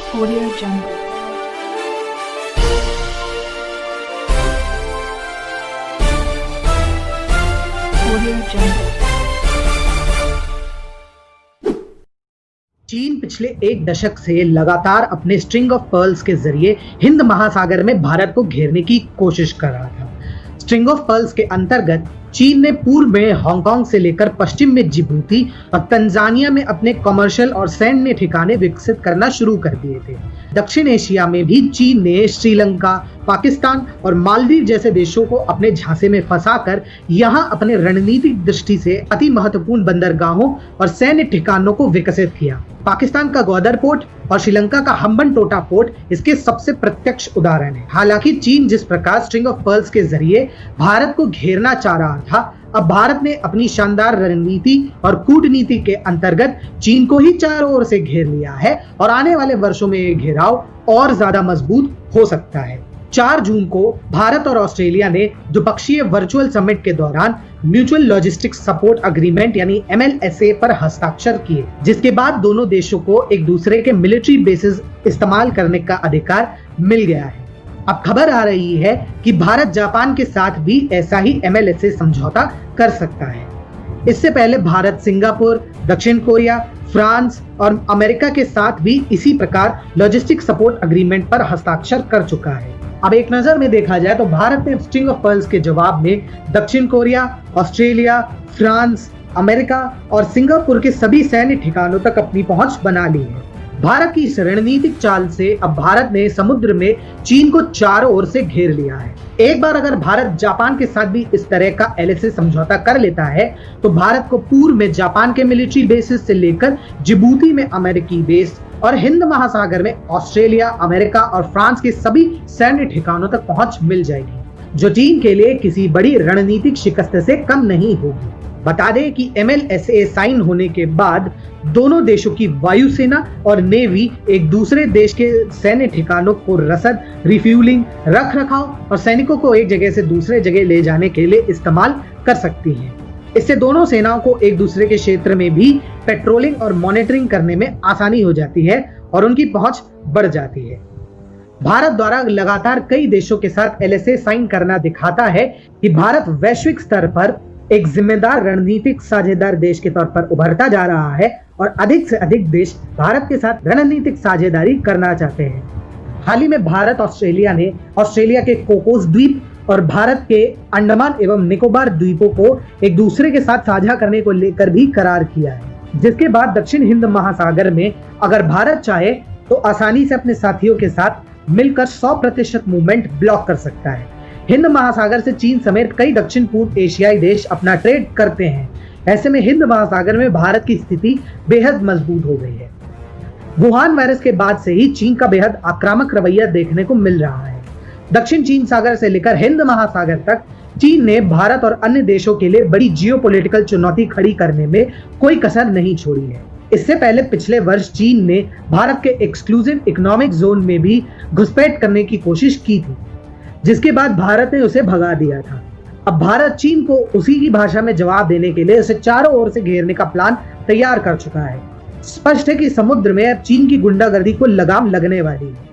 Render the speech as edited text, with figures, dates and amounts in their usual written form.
Audio Jungle. Audio Jungle. चीन पिछले एक दशक से लगातार अपने स्ट्रिंग ऑफ पर्ल्स के जरिए हिंद महासागर में भारत को घेरने की कोशिश कर रहा था। स्ट्रिंग ऑफ पर्ल्स के अंतर्गत चीन ने पूर्व में हांगकांग से लेकर पश्चिम में जिबूती और तंजानिया में अपने कमर्शियल और सैन्य ठिकाने विकसित करना शुरू कर दिए थे। दक्षिण एशिया में भी चीन ने श्रीलंका, पाकिस्तान और मालदीव जैसे देशों को अपने झांसे में फंसाकर यहां अपने रणनीतिक दृष्टि से अति महत्वपूर्ण बंदरगाहों और सैन्य ठिकानों को विकसित किया। पाकिस्तान का ग्वादर पोर्ट और श्रीलंका का हम्बनटोटा पोर्ट इसके सबसे प्रत्यक्ष उदाहरण है। हालांकि चीन जिस प्रकार स्ट्रिंग ऑफ पर्ल्स के जरिए भारत को घेरना चाह रहा था, अब भारत ने अपनी शानदार रणनीति और कूटनीति के अंतर्गत चीन को ही चारों ओर से घेर लिया है और आने वाले वर्षों में ये घेराव और ज्यादा मजबूत हो सकता है। 4 जून को भारत और ऑस्ट्रेलिया ने द्विपक्षीय वर्चुअल समिट के दौरान म्यूचुअल लॉजिस्टिक्स सपोर्ट अग्रीमेंट यानी MLSA पर हस्ताक्षर किए, जिसके बाद दोनों देशों को एक दूसरे के मिलिट्री बेसिस इस्तेमाल करने का अधिकार मिल गया है। अब खबर आ रही है कि भारत जापान के साथ भी ऐसा ही MLSA समझौता कर सकता है। इससे पहले भारत सिंगापुर, दक्षिण कोरिया, फ्रांस और अमेरिका के साथ भी इसी प्रकार लॉजिस्टिक सपोर्ट अग्रीमेंट पर हस्ताक्षर कर चुका है। अब एक नजर में देखा जाए तो भारत ने स्ट्रिंग ऑफ पर्ल्स के जवाब में दक्षिण कोरिया, ऑस्ट्रेलिया, फ्रांस, अमेरिका और सिंगापुर के सभी सैन्य ठिकानों तक अपनी पहुंच बना ली है। भारत की इस रणनीतिक चाल से अब भारत ने समुद्र में चीन को चारों ओर से घेर लिया है। एक बार अगर भारत जापान के साथ भी इस तरह का LSA समझौता कर लेता है तो भारत को पूर्व में जापान के मिलिट्री बेसिस से लेकर जिबूती में अमेरिकी बेस और हिंद महासागर में ऑस्ट्रेलिया, अमेरिका और फ्रांस के सभी सैन्य ठिकानों तक पहुंच मिल जाएगी, जो चीन के लिए किसी बड़ी रणनीतिक शिकस्त से कम नहीं होगी। बता दें कि MLSA साइन होने के बाद दोनों देशों की वायुसेना और नेवी एक दूसरे देश के सैन्य ठिकानों को रसद, रिफ्यूलिंग, रख रखाव और सैनिकों को एक जगह से दूसरे जगह ले जाने के लिए इस्तेमाल कर सकती हैं। इससे दोनों सेनाओं को एक दूसरे के क्षेत्र में भी पेट्रोलिंग और मॉनिटरिंग करने में आसानी हो जाती है और उनकी पहुंच बढ़ जाती है। भारत द्वारा लगातार कई देशों के साथ LSA साइन करना दिखाता है कि भारत वैश्विक स्तर पर एक जिम्मेदार रणनीतिक साझेदार देश के तौर पर उभरता जा रहा है और अधिक से अधिक देश भारत के साथ रणनीतिक साझेदारी करना चाहते हैं। हाल ही में भारत ऑस्ट्रेलिया ने ऑस्ट्रेलिया के कोकोस द्वीप और भारत के अंडमान एवं निकोबार द्वीपों को एक दूसरे के साथ साझा करने को लेकर भी करार किया है, जिसके बाद दक्षिण हिंद महासागर में अगर भारत चाहे तो आसानी से अपने साथियों के साथ मिलकर 100% मूवमेंट ब्लॉक कर सकता है। हिंद महासागर से चीन समेत कई दक्षिण पूर्व एशियाई देश अपना ट्रेड करते हैं। ऐसे में हिंद महासागर में भारत की स्थिति बेहद मजबूत हो गई है। वुहान वायरस के बाद से ही चीन का बेहद आक्रामक रवैया देखने को मिल रहा है। दक्षिण चीन सागर से लेकर हिंद महासागर तक चीन ने भारत और अन्य देशों के लिए बड़ी जियोपॉलिटिकल चुनौती खड़ी करने में कोई कसर नहीं छोड़ी है। इससे पहले पिछले वर्ष चीन ने भारत के एक्सक्लूसिव इकोनॉमिक जोन में भी घुसपैठ करने की कोशिश की थी, जिसके बाद भारत ने उसे भगा दिया था। अब भारत चीन को उसी की भाषा में जवाब देने के लिए उसे चारों ओर से घेरने का प्लान तैयार कर चुका है। स्पष्ट है कि समुद्र में अब चीन की गुंडागर्दी को लगाम लगने वाली है।